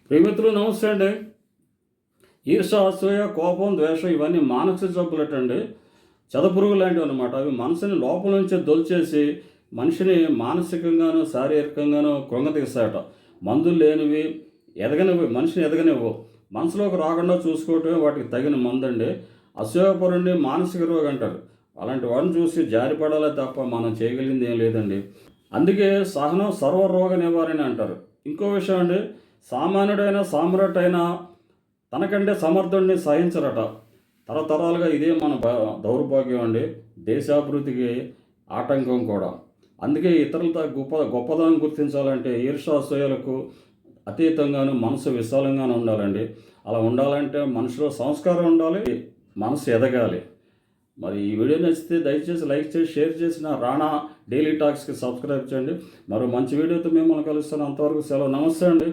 ప్రియమిత్రులు నమస్తే అండి. ఈర్ష, అసూయ, కోపం, ద్వేషం ఇవన్నీ మానసిక జబ్బులటండి. చెదపురుగు లాంటివి అనమాట. అవి మనసుని లోపల నుంచే దొలిచేసి మనిషిని మానసికంగాను శారీరకంగాను కృంగతీస్తాయట. మందులు లేనివి, మనిషిని ఎదగనివ్వు. మనసులోకి రాకుండా చూసుకోవటమే వాటికి తగిన మందండి. అసూయపరుణ్ణి మానసిక రోగి అంటారు. అలాంటి వాడిని చూసి జారిపడాలే తప్ప మనం చేయగలిగింది ఏం లేదండి. అందుకే సహనం సర్వరోగ నివారణ అంటారు. ఇంకో విషయం అండి, సామాన్యుడైన సామ్రాట్ అయినా తనకంటే సమర్థుడిని సహించరట. తరతరాలుగా ఇదే మన దౌర్భాగ్యం అండి. దేశాభివృద్ధికి ఆటంకం కూడా. అందుకే ఇతరులతో గొప్పదనం గుర్తించాలంటే ఈర్ష్యాసూయలకు అతీతంగాను మనసు విశాలంగాను ఉండాలండి. అలా ఉండాలంటే మనిషిలో సంస్కారం ఉండాలి, మనసు ఎదగాలి. మరి ఈ వీడియో నచ్చితే దయచేసి లైక్ చేసి షేర్ చేసిన రాణా డైలీ టాక్స్కి సబ్స్క్రైబ్ చేయండి. మరో మంచి వీడియోతో మిమ్మల్ని కలుస్తాను. అంతవరకు సెలవు. నమస్తే అండి.